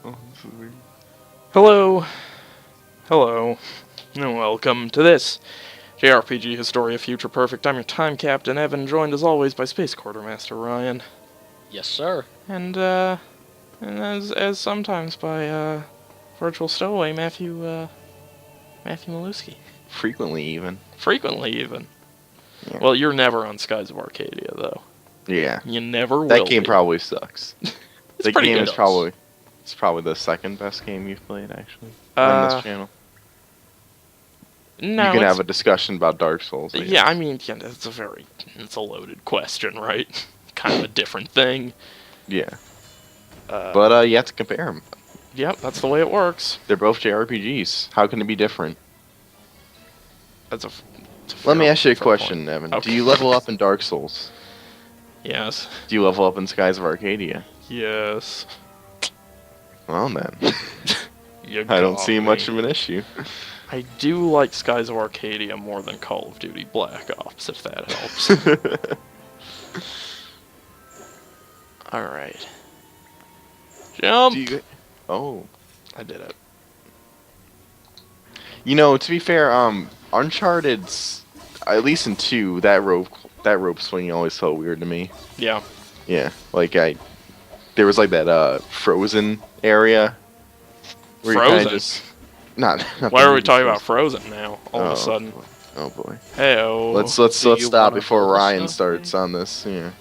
Oh, this is weird. Hello, hello, and welcome to this JRPG Historia Future Perfect. I'm your time captain, Evan, joined as always by Space Quartermaster Ryan, Yes, sir. and as sometimes by Virtual Stowaway Matthew Maluski. Frequently, even. Frequently, even. Yeah. Well, you're never on Skies of Arcadia, though. Yeah. You never will. That game be. probably sucks. It's The pretty game good. is probably the second best game you've played, actually, Uh, on this channel. No, You can have a discussion about Dark Souls. yeah, I mean, yeah, it's a loaded question, right? Kind of a different thing. Yeah. But you have to compare them. Yep, that's the way it works. They're both JRPGs. How can it be different? That's a Let me fair- ask you a fair question, point. Evan. Okay. Do you level up in Dark Souls? Yes. Do you level up in Skies of Arcadia? Yes. Well then, You I don't got see me. much of an issue. I do like Skies of Arcadia more than Call of Duty Black Ops, if that helps. Alright. Jump! Oh. I did it. You know, to be fair, Uncharted's, at least in 2, that rope swinging always felt weird to me. Yeah. Yeah, like there was like that Frozen area. Where you Frozen? kinda just, not Why the are we movie talking about Frozen. Frozen now, all of a sudden? Boy. Oh boy. Hey-oh. Let's Do you stop wanna before build a Ryan snowman? starts on this. Yeah.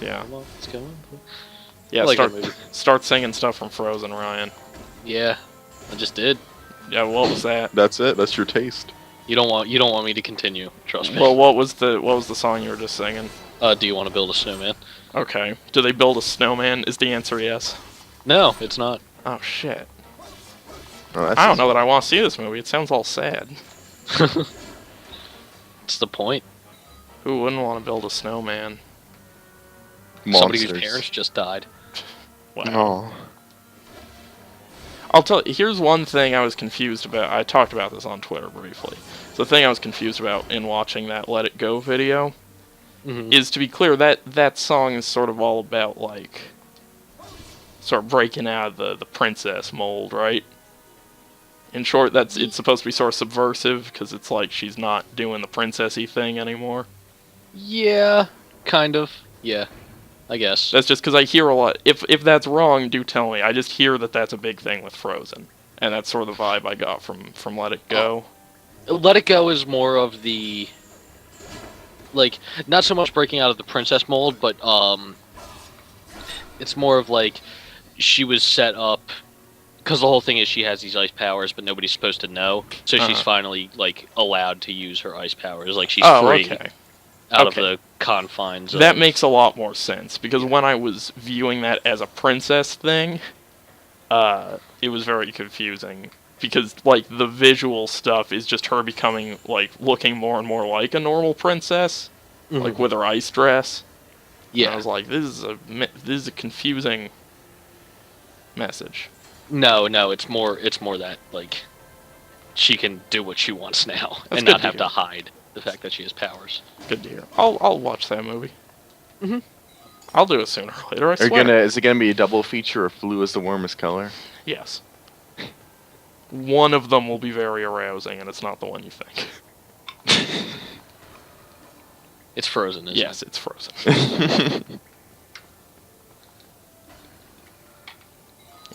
Yeah. Come on, let's go on. Yeah, I like that movie. start singing stuff from Frozen, Ryan. Yeah, I just did. Yeah, what was that? That's it. That's your taste. You don't want me to continue. Trust me. Well, what was the song you were just singing? Do you want to build a snowman? Okay. Do they build a snowman? Is the answer yes? No, it's not. Oh shit. Oh, that's I don't know that I want to see this movie. It sounds all sad. It's the point. Who wouldn't want to build a snowman? Somebody whose Monsters. parents just died. Wow. Oh. I'll tell you, here's one thing I was confused about. I talked about this on Twitter briefly. So the thing I was confused about in watching that Let It Go video Mhm. is, to be clear, that song is sort of all about, like, sort of breaking out of the princess mold, right? In short, it's supposed to be sort of subversive, because it's like she's not doing the princessy thing anymore. Yeah, kind of. Yeah, I guess. That's just because I hear a lot. If that's wrong, do tell me. I just hear that that's a big thing with Frozen, and that's sort of the vibe I got from Let It Go. Let It Go is more of the, like, not so much breaking out of the princess mold, but it's more of like she was set up because the whole thing is she has these ice powers, but nobody's supposed to know. So she's Uh-huh. finally like allowed to use her ice powers. Like she's Oh, free okay. out Okay. of the confines. That of, makes a lot more sense, because when I was viewing that as a princess thing, it was very confusing. Because, like, the visual stuff is just her becoming, like, looking more and more like a normal princess, Mhm. like, with her ice dress. And I yeah. was like, this is a confusing message. No, it's more that like she can do what she wants now That's and good not to have hear. to hide the fact that she has powers. Good to hear. I'll watch that movie. Mhm. I'll do it sooner or later, I Is swear. it gonna be a double feature of Blue is the warmest color? Yes. One of them will be very arousing, and it's not the one you think. It's Frozen, isn't Yes, it's Frozen.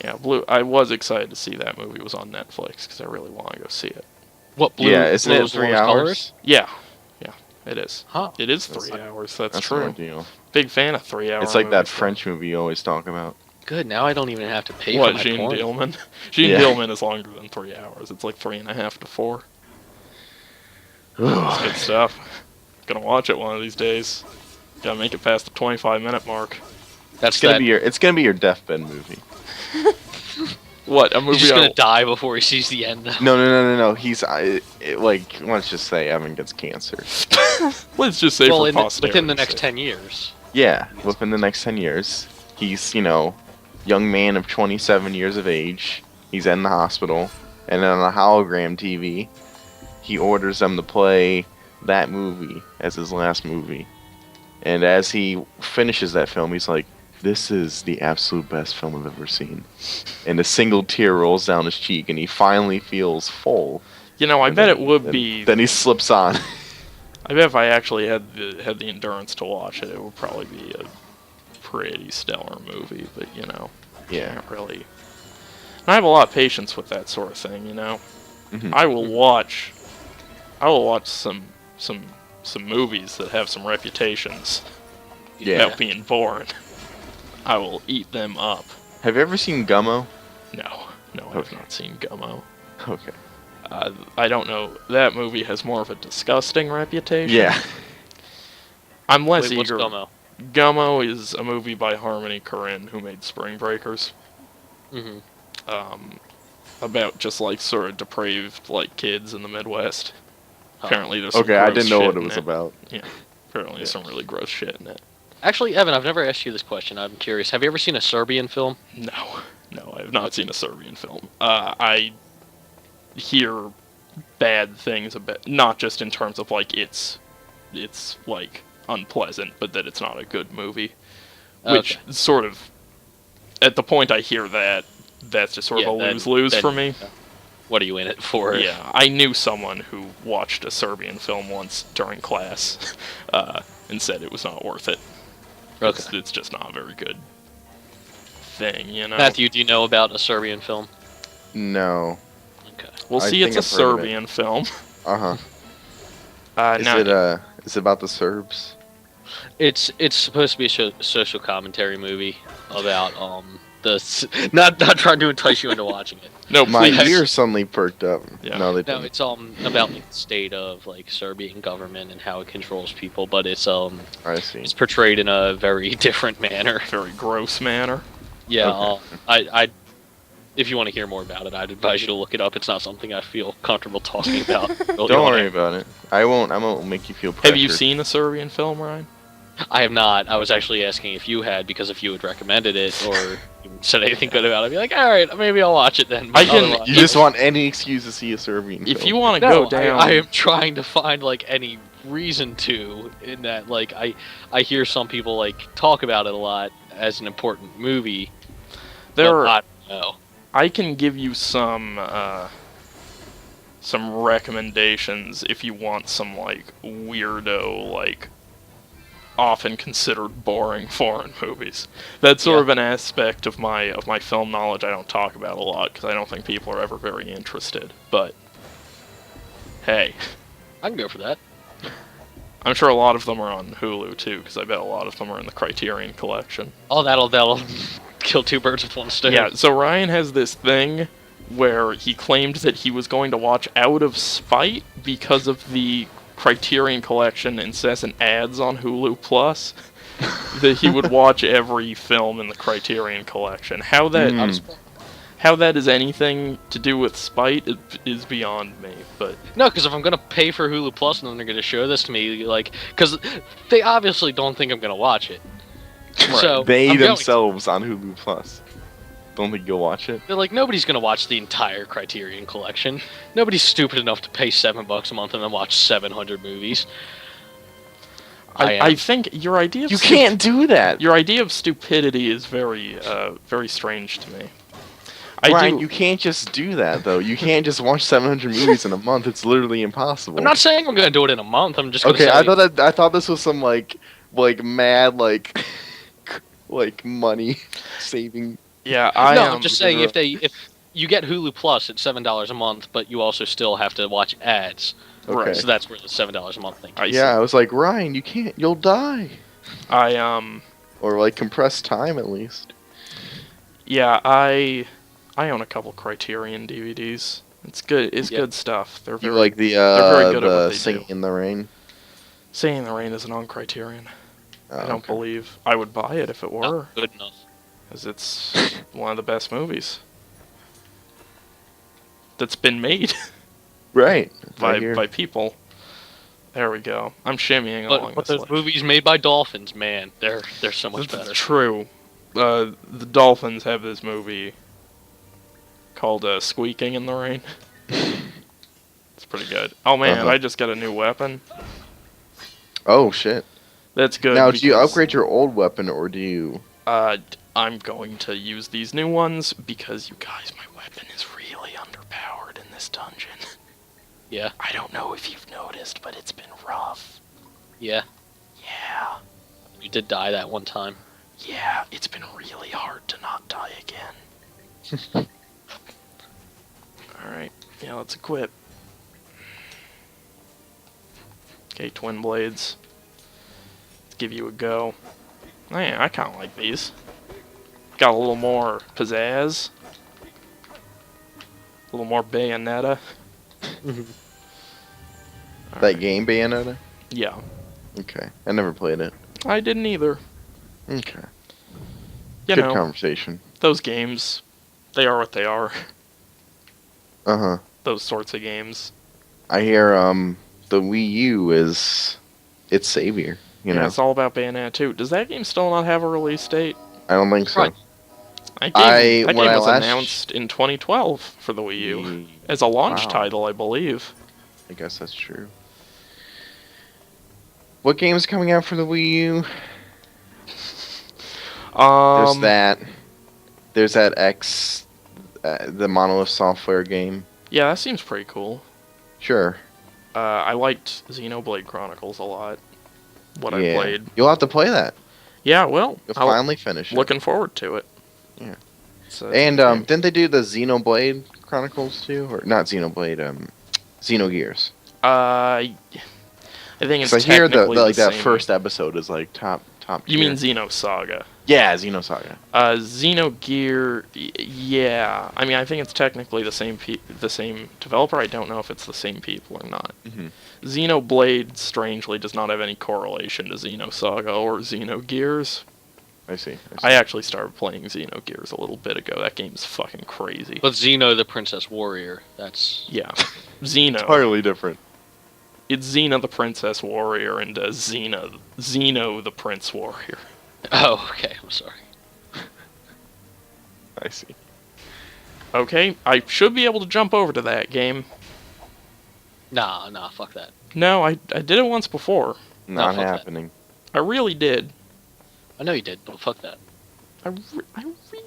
Yeah, Blue. I was excited to see that movie was on Netflix, because I really want to go see it. it? What blue? Yeah, isn't blue it is the 3 warmest hours? colors? Yeah, it is. Huh. It is That's 3 hours, that's That's true. no deal. Big fan of 3 hour It's like that movies. French movie you always talk about. Good. Now I don't even have to pay What, for my Gene porn. Dealman? Gene Yeah. Dealman is longer than 3 hours. It's like 3.5 to 4. It's good stuff. Gonna watch it one of these days. Gotta make it past the 25-minute mark. That's It's gonna that. be your deathbed movie. What, a movie He's just I- gonna die before he sees the end. No. He's like, let's just say Evan gets cancer. Let's just say Well, for within the posterity's next sake. 10 years. Yeah, within the next 10 years, he's young man of 27 years of age. He's in the hospital, and on a hologram TV, he orders them to play that movie as his last movie. And as he finishes that film, he's like, this is the absolute best film I've ever seen. And a single tear rolls down his cheek, and he finally feels full. You know, I bet it would be. Then he slips on. I bet if I actually had the endurance to watch it, it would probably be a pretty stellar movie. But you know, Yeah. can't really. And I have a lot of patience with that sort of thing. You know, I will watch some movies that have some reputations Yeah. without being boring. I will eat them up. Have you ever seen Gummo? No, I have Okay. not seen Gummo. Okay. I don't know. That movie has more of a disgusting reputation. Yeah. I'm less Wait, what's eager. Gummo? Gummo is a movie by Harmony Korine, who made Spring Breakers. Mm-hmm. About just like sort of depraved like kids in the Midwest. Oh. Apparently there's some Okay, I gross didn't know shit what it in was about. Yeah. Apparently there's some really gross shit in it. Actually, Evan, I've never asked you this question. I'm curious. Have you ever seen a Serbian film? No, I have not seen a Serbian film. I hear bad things about, not just in terms of like it's like unpleasant, but that it's not a good movie. Which Okay. sort of, at the point I hear that, that's just sort of a then- lose-lose then, for me. What are you in it for? Yeah, I knew someone who watched a Serbian film once during class, and said it was not worth it. Okay. It's just not a very good thing, you know. Matthew, do you know about a Serbian film? No. Okay. Well, I see, it's think a I've heard of it. Serbian film. Uh-huh. Now, Is it about the Serbs? It's supposed to be a social commentary movie about not trying to entice you into watching it. no, My please. ears suddenly perked up. Yeah. No, they No, didn't. it's about like, the state of like Serbian government and how it controls people, but it's I see. it's portrayed in a very different manner. Very gross manner. Yeah, Okay. I if you want to hear more about it, I'd advise you to look it up. It's not something I feel comfortable talking about. Really Don't on worry air. about it. I won't make you feel pressured. Have you seen a Serbian film, Ryan? I have not. I was actually asking if you had, because if you had recommended it or said anything good about it, I'd be like, all right, maybe I'll watch it then. But I can- otherwise- You just want any excuse to see a Serbian If film. you want to No, go down, I am trying to find like any reason to. In that, like, I hear some people like talk about it a lot as an important movie. there but are, I don't know. I can give you some recommendations if you want some like weirdo, like often considered boring foreign movies. That's sort Yeah. of an aspect of my film knowledge I don't talk about a lot because I don't think people are ever very interested. But hey, I can go for that. I'm sure a lot of them are on Hulu too because I bet a lot of them are in the Criterion collection. Oh, that'll kill two birds with one stone. Yeah, so Ryan has this thing where he claimed that he was going to watch out of spite because of the Criterion Collection incessant ads on Hulu Plus. That he would watch every film in the Criterion Collection. How that is anything to do with spite is beyond me. But No, because if I'm gonna pay for Hulu Plus and then they're gonna show this to me, like, because they obviously don't think I'm gonna watch it. So They I'm going themselves on Hulu Plus. Don't think you'll watch it? They're like, nobody's gonna watch the entire Criterion Collection. Nobody's stupid enough to pay $7 a month and then watch 700 movies. I think your idea of You can't do that. your idea of stupidity is very very strange to me. Ryan, you can't just do that though. You can't just watch 700 movies in a month. It's literally impossible. I'm not saying I'm gonna do it in a month. I'm just gonna Okay, say, I thought this was some like mad like money saving. Yeah, I'm just saying if you get Hulu Plus at $7 a month, but you also still have to watch ads. Okay. Right. So that's where the $7 a month thing. I Yeah, I was like, Ryan, you can't. You'll die. Or like compress time at least. Yeah, I own a couple Criterion DVDs. It's good. It's Yeah. good stuff. They're You very like the very good at what they Singing do. in the Rain. Singing in the Rain isn't on Criterion. Oh, I don't okay. believe I would buy it if it were, Not good enough. because it's one of the best movies that's been made Right. by right here. by people. There we go. I'm shimmying along But this. those movies made by dolphins, man, they're so much That's better. true. The Dolphins have this movie called Squeaking in the Rain. It's pretty good. Oh man, Uh-huh. I just got a new weapon. Oh shit. That's good. Now, do you because- upgrade your old weapon or do you I'm going to use these new ones because, you guys, my weapon is really underpowered in this dungeon. Yeah. I don't know if you've noticed, but it's been rough. Yeah. Yeah. You did die that one time. Yeah, it's been really hard to not die again. Alright, yeah, let's equip. Okay, twin blades. Let's give you a go. Oh, yeah, I kinda like these. Got a little more pizzazz. A little more Bayonetta. That game Bayonetta? Yeah. Okay. I never played it. I didn't either. Okay. You Good know, conversation. those games, they are what they are. Uh-huh. Those sorts of games. I hear, the Wii U is its savior, you Yeah, know? it's all about Bayonetta 2. Does that game still not have a release date? I don't think so. Right. That game when I was last- announced in 2012 for the Wii U. Ye- As a launch Wow. title, I believe. I guess that's true. What game's coming out for the Wii U? There's that. There's that the Monolith Software game. Yeah, that seems pretty cool. Sure. I liked Xenoblade Chronicles a lot. What I Yeah. played. You'll have to play that. Yeah, well, You'll I'm finally finish it. looking forward to it. Yeah. So, And didn't they do the Xenoblade Chronicles too, or not Xenoblade? Xenogears. I think it's Because I hear technically like the that same. first episode is like top. You tier. mean Xenosaga? Yeah, Xenosaga. Xenogear, yeah. I mean, I think it's technically the same developer. I don't know if it's the same people or not. Mhm. Xenoblade, strangely, does not have any correlation to Xenosaga or Xenogears. I see. I actually started playing Xenogears a little bit ago. That game's fucking crazy. But Xeno the Princess Warrior, that's... Yeah. Xeno. entirely different. It's Xena the Princess Warrior and Xeno the Prince Warrior. Oh, okay, I'm sorry. I see. Okay, I should be able to jump over to that game. Nah, fuck that. No, I did it once before. Not fuck that. happening. I really did. I know you did, but fuck that. I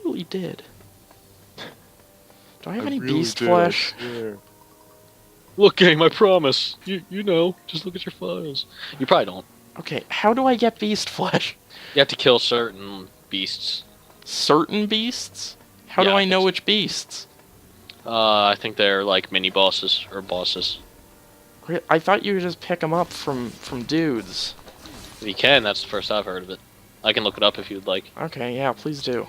really did. Do I have any beast flesh? Look, game, I promise. You know, just look at your files. You probably don't. Okay, how do I get beast flesh? You have to kill certain beasts. Certain beasts? How Yeah, do I I know think so. which beasts? I think they're like mini bosses or bosses. I thought you could just pick them up from dudes. You can, that's the first I've heard of it. I can look it up if you'd like. Okay, yeah, please do.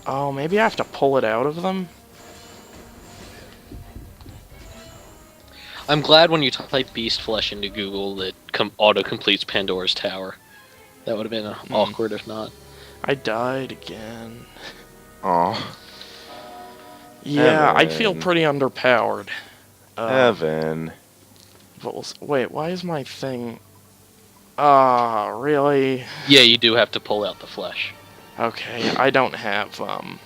Oh, maybe I have to pull it out of them? I'm glad when you type beast flesh into Google it auto-completes Pandora's Tower. That would have been awkward if not. I died again. Oh, Yeah, I feel Evan. pretty underpowered. Evan. But wait, why is my thing... Ah, really? Yeah, you do have to pull out the flesh. Okay, I don't have, I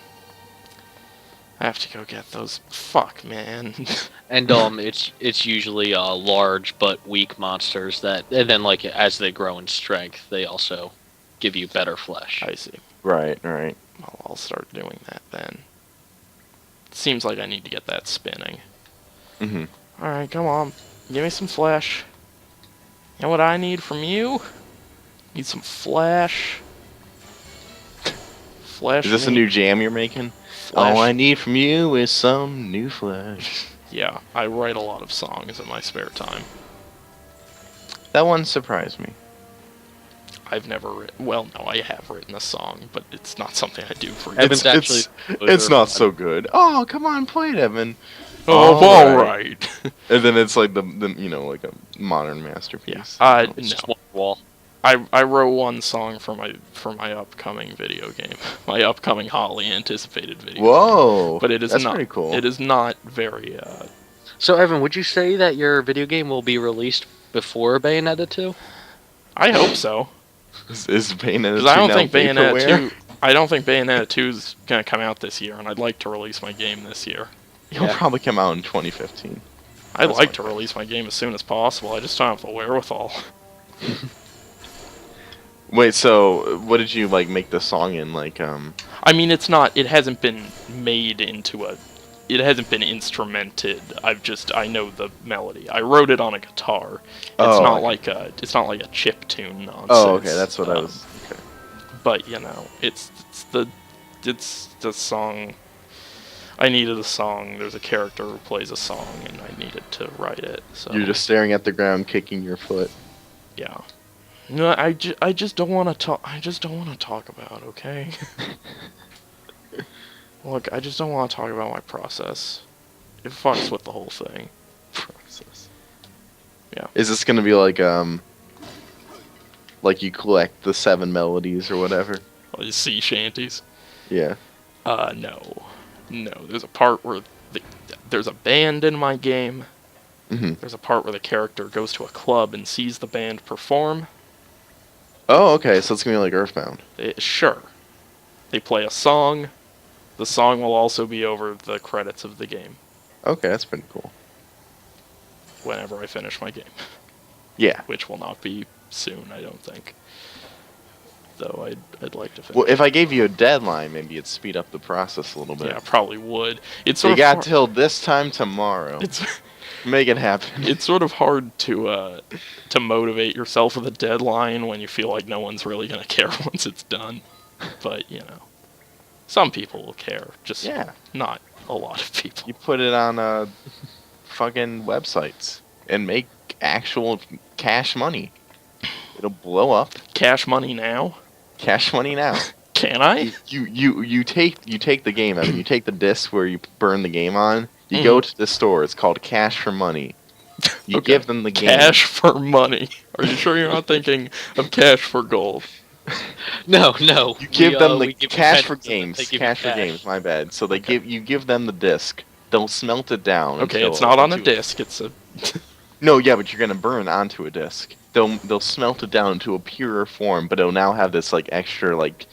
have to go get those... Fuck, man. And it's usually large but weak monsters that, and then like as they grow in strength, they also give you better flesh. I see. Right. Well, I'll start doing that then. Seems like I need to get that spinning. Mhm. Alright, come on. Give me some flesh. You know what I need from you? Need some flesh. Flesh. Is this a meat. new jam you're making? Flesh. All I need from you is some new flesh. Yeah, I write a lot of songs in my spare time. That one surprised me. I've never written... Well, no, I have written a song, but it's not something I do for... Evan's actually... It's not so good. Oh, come on, play it, Evan. Oh, alright. And then it's like the you know, like a modern masterpiece. Yeah. It's No. just one wall. I wrote one song for my upcoming video game. My upcoming hotly anticipated video game. Whoa. But it is That's not... pretty cool. It is not very... So Evan, would you say that your video game will be released before Bayonetta 2? I hope so. Is Bayonetta 2 Because I don't now think Bayonetta vaporware? 2... I don't think Bayonetta 2 is going to come out this year, and I'd like to release my game this year. It'll Yeah. probably come out in 2015. I'd That's like fine. to release my game as soon as possible. I just don't have the wherewithal. Wait, so what did you like make the song in? Like, I mean, it's not. It hasn't been made into a. It hasn't been instrumented. I know the melody. I wrote it on a guitar. It's Oh, not okay. like a. It's not like a chip tune nonsense. Oh, okay, that's what I was. Okay. But it's the song. I needed a song. There's a character who plays a song, and I needed to write it. So You're just staring at the ground, kicking your foot. yeah. No, I just don't want to talk. I just don't want to talk about. Okay. Look, I just don't want to talk about my process. It fucks with the whole thing. Process. Yeah. Is this gonna be like you collect the 7 melodies or whatever? Like sea shanties. Yeah. No. No, there's a part where there's a band in my game. Mhm. There's a part where the character goes to a club and sees the band perform. Oh, okay. So it's gonna be like Earthbound. Sure. They play a song. The song will also be over the credits of the game Okay, that's pretty cool. whenever I finish my game, Yeah. which will not be soon, I don't think. Though I'd like to finish. Well, if I gave you a deadline, maybe it'd speed up the process a little bit. Yeah, probably would. It's You sort of got hard, till this time tomorrow. it's Make it happen. it's sort of hard to motivate yourself with a deadline when you feel like no one's really gonna care once it's done. But some people will care. Just Yeah. not a lot of people. You put it on fucking websites and make actual cash money. It'll blow up. Cash money now? Cash money now. Can I? You take the game out. You take the disc where you burn the game on. You go to the store. It's called Cash for Money. You Okay. give them the game. Cash for money. Are you sure you're not thinking of cash for gold? No. You give them the we give you cash for pennies and games. they give you Cash for games. My bad. So they Okay. give them the disc. They'll smelt it down. Okay, until it's not on a into disc. It's a. No, yeah, but you're gonna burn onto a disc. They'll smelt it down into a purer form, but it'll now have this like extra like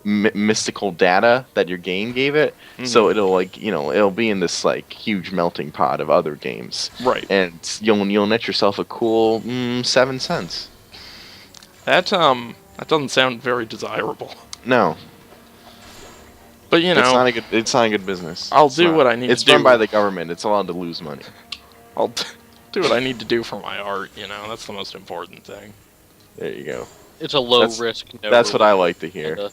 mystical data that your game gave it. So it'll like it'll be in this like huge melting pot of other games, Right. and you'll net yourself a cool 7 cents. That doesn't sound very desirable. No, But it's not a good business. I'll It's do not. what I need It's to do. run by the government. It's allowed to lose money. I'll do what I need to do for my art. That's the most important thing. There you go. It's a low That's- risk. No That's what I reward like to hear. kinda.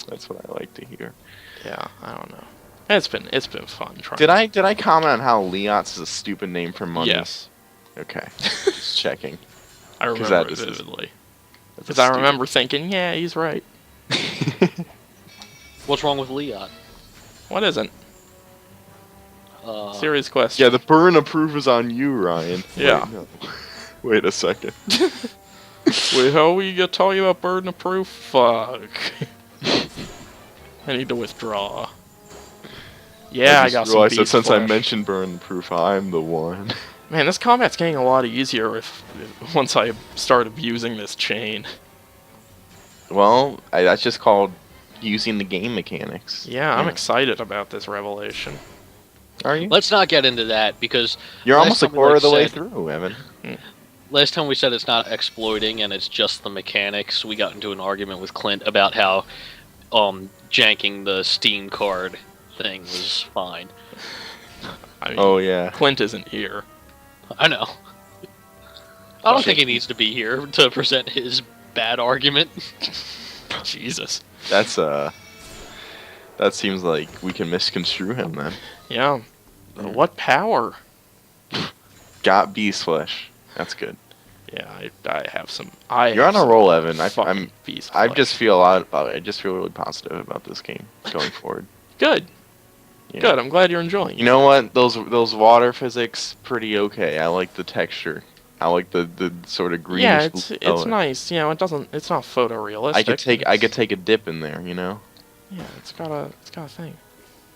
That's what I like to hear. Yeah, I don't know. It's been fun trying. Did I comment on how Leots is a stupid name for money? Yes, Okay. Just checking. I 'Cause remember that it is- vividly. That's Because I remember thinking, yeah, he's right. What's wrong with Leon? What isn't? Uh, Serious question. Yeah, the burn of proof is on you, Ryan. Yeah. Wait, no. Wait a second. Wait, how are we talking about burden of proof? Fuck. I need to withdraw. Yeah, I just got some realized that beast since I flesh. mentioned burn of proof, I'm the one. Man, this combat's getting a lot easier once I start abusing this chain. Well, that's just called using the game mechanics. Yeah, I'm excited about this revelation. Are you? let's not get into that because You're last almost a time we, quarter of like, the way said- through, Evan. last time we said it's not exploiting and it's just the mechanics. We got into an argument with Clint about how janking the Steam card thing was fine. I mean, Oh yeah. Clint isn't here. I know. I don't think he needs to be here to present his bad argument. Jesus. That's That seems like we can misconstrue him then. Yeah. What power? Got beast flesh. That's good. Yeah, I have some. You're on a roll, Evan. Fucking beast I flesh. just feel a lot. I just feel really positive about this game going forward. Good. Yeah. Good. I'm glad you're enjoying it. You know what? Those water physics pretty okay. I like the texture. I like the sort of greenish. Yeah, it's color. nice. It doesn't. It's not photorealistic. I could It's- take a dip in there. You know. Yeah, it's got a thing.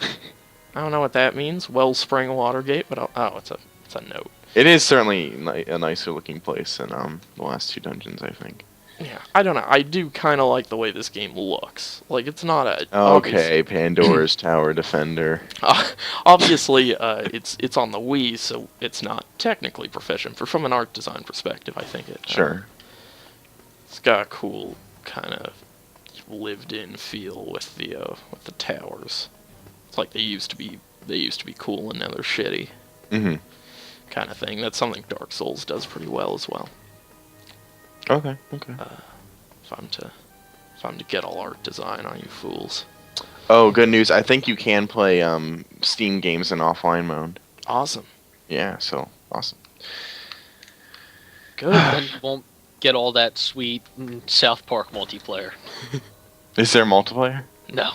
I don't know what that means. Wellspring Watergate, but it's a note. It is certainly a nicer looking place than the last 2 dungeons, I think. Yeah, I don't know. I do kind of like the way this game looks. Like, it's not a Okay, Pandora's Tower Defender. obviously, it's on the Wii, so it's not technically proficient. From an art design perspective, I think it. Sure. It's got a cool kind of lived-in feel with the towers. It's like they used to be cool and now they're shitty. Mm-hmm. Kind of thing. That's something Dark Souls does pretty well as well. Okay. If I'm to get all art design on you fools. Oh, good news. I think you can play Steam games in offline mode. Awesome. Yeah, so awesome. Good. Then you won't get all that sweet South Park multiplayer. Is there multiplayer? No.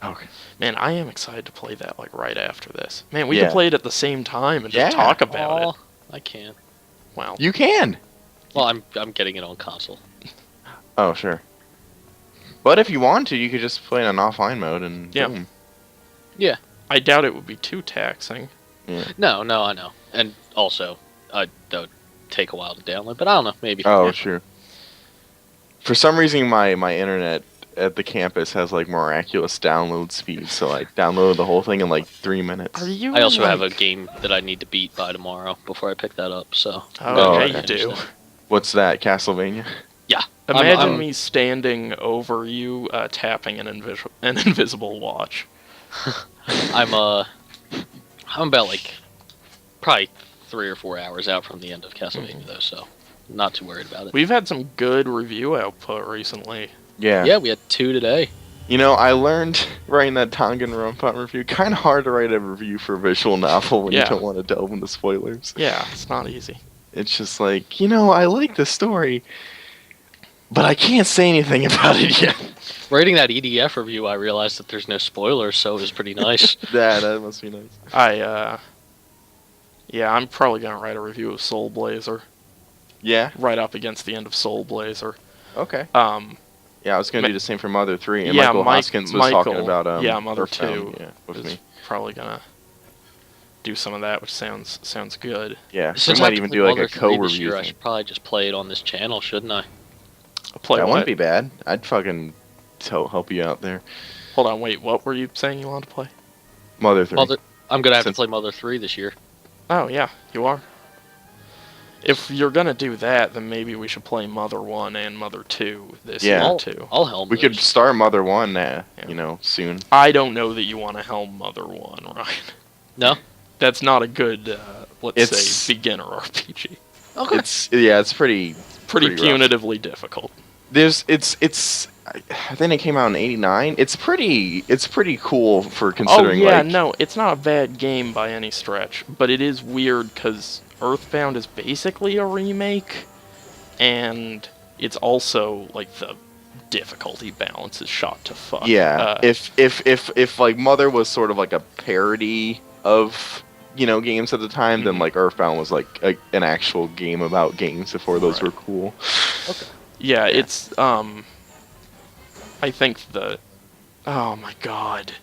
Okay. Man, I am excited to play that like right after this. Man, we Yeah. can play it at the same time and just Yeah. talk about it. I can't. Wow. You can. Well, I'm getting it on console. Oh, sure. But if you want to, you could just play in an offline mode and Yeah. boom. Yeah. I doubt it would be too taxing. Yeah. No, I know. And also, that would take a while to download, but I don't know, maybe. Oh, Yeah. sure. For some reason, my internet at the campus has like miraculous download speed, so I downloaded the whole thing in like 3 minutes. Are you? I also like... have a game that I need to beat by tomorrow before I pick that up, so... Oh, yeah, okay. you do. What's that? Castlevania? Yeah. Imagine I'm- me standing over you, tapping an invisible watch. I'm about, like, probably 3 or 4 hours out from the end of Castlevania, though, so not too worried about it. We've had some good review output recently. Yeah, we had 2 today. You know, I learned writing that Danganronpa review, kind of hard to write a review for a visual novel when you Yeah. don't want to delve into spoilers. Yeah, it's not easy. It's just like, I like the story, but I can't say anything about it yet. Writing that EDF review, I realized that there's no spoilers, so it was pretty nice. That must be nice. Yeah, I'm probably gonna write a review of Soul Blazer, Yeah? right up against the end of Soul Blazer. Okay. Um, Yeah, I was going to do the same for Mother 3, and yeah, Michael Hoskins was talking Michael- about yeah, Mother Earthbound, 2 yeah, with is me. probably gonna do some of that, which sounds good. Yeah, we Since I might have to even play do like Mother a 3 this co-review year, I thing. should probably just play it on this channel, shouldn't I? Play That what? wouldn't be bad. I'd fucking help you out there. Hold on, wait. What were you saying you wanted to play? Mother 3. I'm gonna have to Since- play Mother 3 this year. Oh yeah, you are. If you're gonna do that, then maybe we should play Mother 1 and Mother 2 this Yeah. year too. I'll helm We could those. start Mother 1, Yeah. soon. I don't know that you want to helm Mother 1, Ryan. No? That's not a good, let's It's- say, beginner RPG. Okay. It's pretty Pretty rough. punitively difficult. I think it came out in '89. It's pretty cool for considering. Oh yeah, like, no, it's not a bad game by any stretch, but it is weird because Earthbound is basically a remake, and it's also like the difficulty balance is shot to fuck. Yeah, if like Mother was sort of like a parody of games at the time, then Mhm. like Earthbound was like an actual game about games before those Right. were cool. Yeah, it's I think oh my god.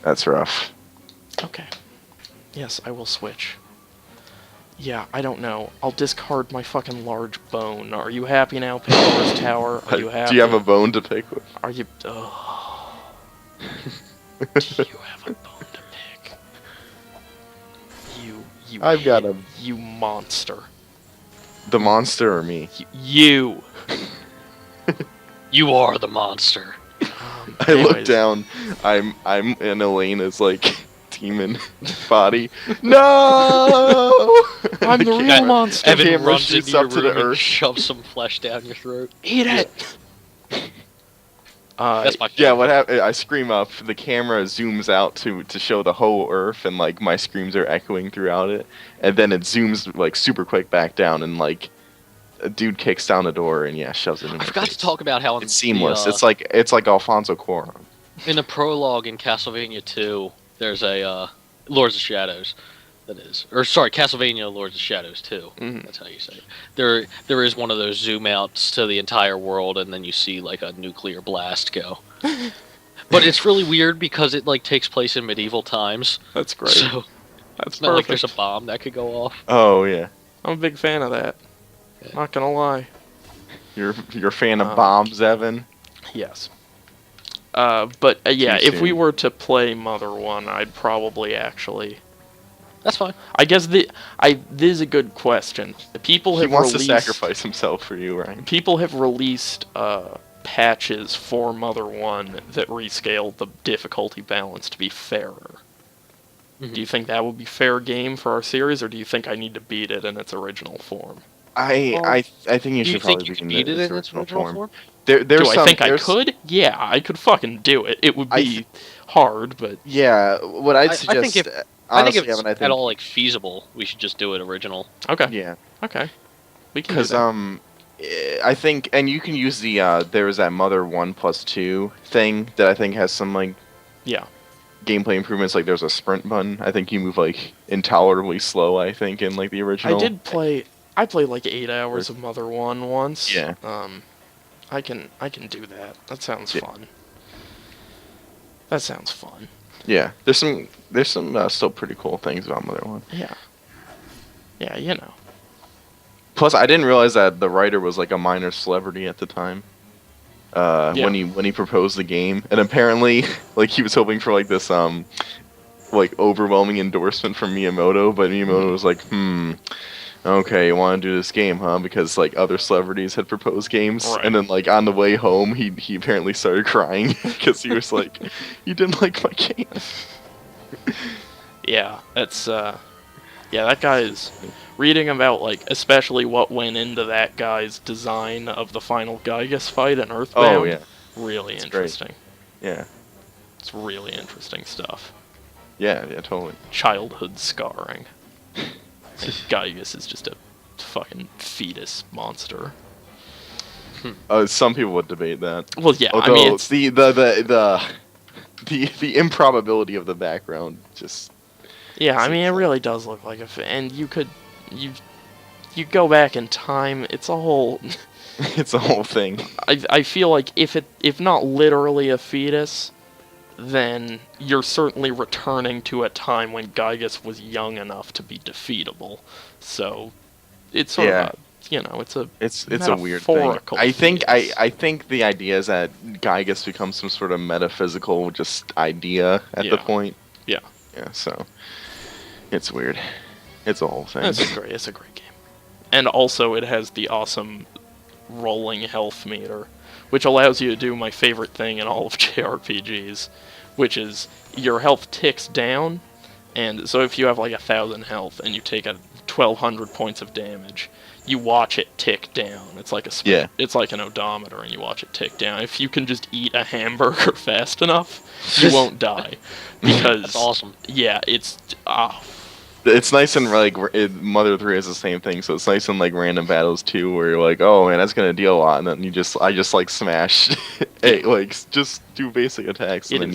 That's rough. Okay. Yes, I will switch. Yeah, I don't know. I'll discard my fucking large bone. Are you happy now, Pandora's Tower? Are you happy? Do you have a bone to pick with? Are you... Oh. Do you have a bone to pick? You... I've got You monster. the monster or me. You! You are the monster. I look Anyways. down. I'm in Elena's like demon body. No! I'm the real camera- monster. Evan Evan camera runs shoots into your up to room the and earth. shoves some flesh down your throat. Eat it! That's my Yeah, what happened? I scream up. The camera zooms out to show the whole Earth, and like my screams are echoing throughout it. And then it zooms like super quick back down, and like a dude kicks down the door and shoves it in. I my forgot face. to talk about how It's seamless. The, It's like Alfonso Cuarón. in the prologue in Castlevania 2, there's a Lords of Shadows. That is, or sorry, Castlevania Lords of Shadows 2. Mhm. That's how you say it. There is one of those zoom outs to the entire world, and then you see like a nuclear blast go. But it's really weird because it like takes place in medieval times. That's great. So That's it's not like perfect. there's a bomb that could go off. Oh yeah, I'm a big fan of that. Yeah. Not gonna lie. you're a fan of Um, bombs, Evan. Yes. But yeah, Too if we soon. were to play Mother 1, I'd probably actually That's fine. I guess this is a good question. People He have wants to released sacrifice himself for you, right? people have released patches for Mother 1 that rescale the difficulty balance to be fairer. Mhm. Do you think that would be fair game for our series, or do you think I need to beat it in its original form? I think you Do you should think probably you be could in beat it its in its original original form. form? There's Do I some, think I there's, could? Yeah, I could fucking do it. It would I be hard, but Yeah, what I'd I suggest, think if honestly, it's Evan, I at think, all like feasible, we should just do it original. okay. yeah, Okay. We can do because that. I think, and you can use the there was that Mother 1+2 thing that I think has some like Yeah. gameplay improvements. Like there's a sprint button. I think you move like intolerably slow. I think in like the original. I played like 8 hours of Mother 1 once. Yeah. I can do that. That sounds Yeah. fun. That sounds fun. Yeah, there's some still pretty cool things about Mother 1. Yeah. Yeah, you know. Plus, I didn't realize that the writer was like a minor celebrity at the time. Yeah. When he proposed the game, and apparently, like he was hoping for like this like overwhelming endorsement from Miyamoto, but Miyamoto was like, okay, you want to do this game, huh? Because like other celebrities had proposed games, Right. and then like on the way home, he apparently started crying because he was like, you didn't like my game. Yeah, that's yeah, that guy is reading about like especially what went into that guy's design of the final Gygas fight in Earthbound. Oh yeah, Really It's great. interesting. yeah, It's really interesting stuff. yeah, totally. Childhood scarring. And Gygas is just a fucking fetus monster. Some people would debate that. Well, yeah, Although I mean, it's, the improbability of the background just yeah, I mean, it seems like- really does look like and you go back in time, it's a whole. it's a whole thing. I feel like if not literally a fetus, then you're certainly returning to a time when Gygas was young enough to be defeatable. So it's sort Yeah. of it's a It's a weird thing. metaphorical I think fetus. I think the idea is that Gygas becomes some sort of metaphysical just idea at the Yeah. point. Yeah. Yeah, so it's weird. It's a whole thing. It's a great game. And also it has the awesome rolling health meter, which allows you to do my favorite thing in all of JRPGs, which is your health ticks down, and so if you have like 1,000 health and you take 1,200 points of damage, you watch it tick down. It's like it's like an odometer, and you watch it tick down. If you can just eat a hamburger fast enough, you won't die. Because That's awesome. Yeah, it's It's nice and like Mother 3 has the same thing, so it's nice in like random battles too, where you're like, oh man, that's gonna deal a lot, and then I just like smash, like just do basic attacks, and then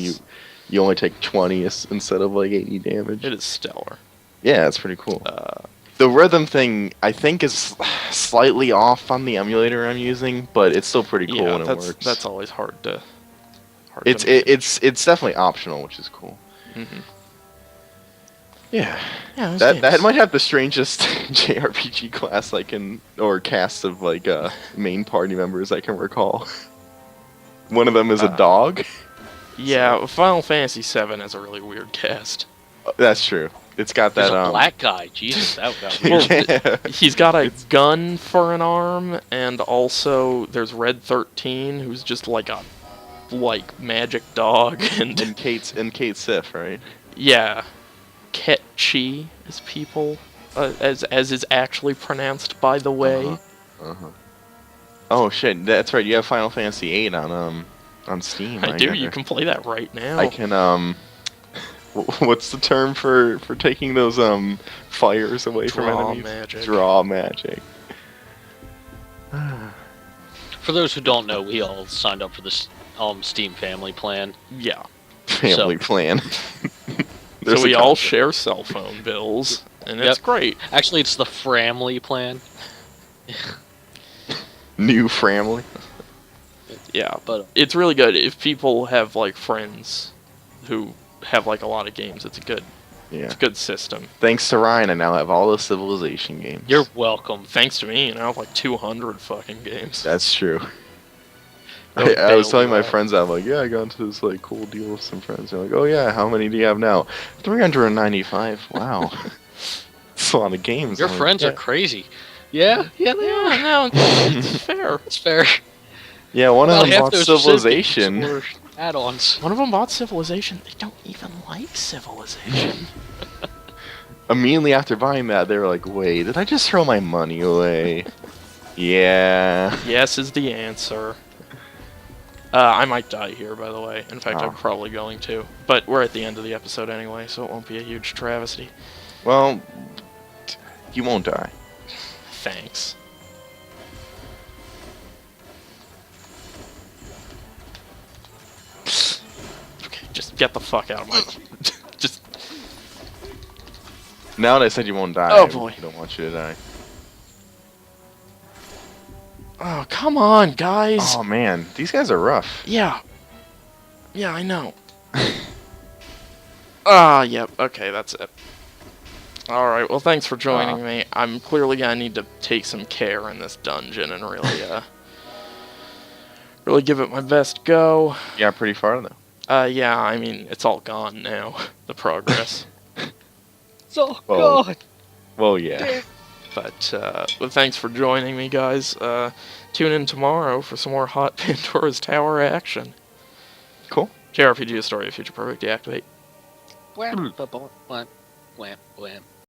you only take 20 instead of like 80 damage. it is stellar. Yeah, it's pretty cool. The rhythm thing I think is slightly off on the emulator I'm using, but it's still pretty cool Yeah, when it works. that's always hard to. It's definitely optional, which is cool. Mm-hmm. Yeah. Yeah, those That games. might have the strangest JRPG class or cast of like main party members I can recall. One of them is a dog. Yeah, Final Fantasy VII has a really weird cast. That's true. It's got There's that a black guy. Jesus, that got Well, yeah. He's got a gun for an arm, and also there's Red 13, who's just like a magic dog, and Kate Sif, right? yeah, Ketchi is people, as is actually pronounced, by the way. Uh-huh. Oh shit, that's right. You have Final Fantasy VIII on Steam. I do. You can play that right now. I can what's the term for taking those fires away from Draw enemies? magic. Draw magic. For those who don't know, we all signed up for this Steam family plan. Yeah. Family plan. So we all share cell phone bills, and it's Yep. great. Actually, it's the Framly plan. New family. Yeah, But it's really good if people have like friends who have like a lot of games. It's a good system. Thanks to Ryan, I now have all the Civilization games. you're welcome. Thanks to me, I have like 200 fucking games. That's true. I was telling my Right. friends that, I'm like, yeah, I got into this like cool deal with some friends. They're like, oh yeah, how many do you have now? 395. Wow, it's a lot of games. Your I'm like, friends are yeah. crazy. Yeah, they Yeah, are. no, it's fair. It's fair. Yeah, one of About them half bought those Civilization. Or add-ons. One of them bought Civilization. They don't even like Civilization. Immediately after buying that, they were like, wait, did I just throw my money away? Yeah. Yes is the answer. I might die here, by the way. In fact, Oh. I'm probably going to. But we're at the end of the episode anyway, so it won't be a huge travesty. Well, you won't die. Thanks. Okay, just get the fuck out of my... just... Now that I said you won't die, Oh, boy. I don't want you to die. Oh, come on, guys! Oh man, these guys are rough. Yeah. Yeah, I know. Yep, okay, that's it. Alright, well thanks for joining me. I'm clearly gonna need to take some care in this dungeon and really, really give it my best go. You got pretty far though. Yeah, I mean, it's all gone now, the progress. Oh, Well, God. Well, yeah. But, well, thanks for joining me, guys. Tune in tomorrow for some more hot Pandora's Tower action. Cool. JRPG: A Story of Future Perfect, deactivate. Wham, wham, wham, wham.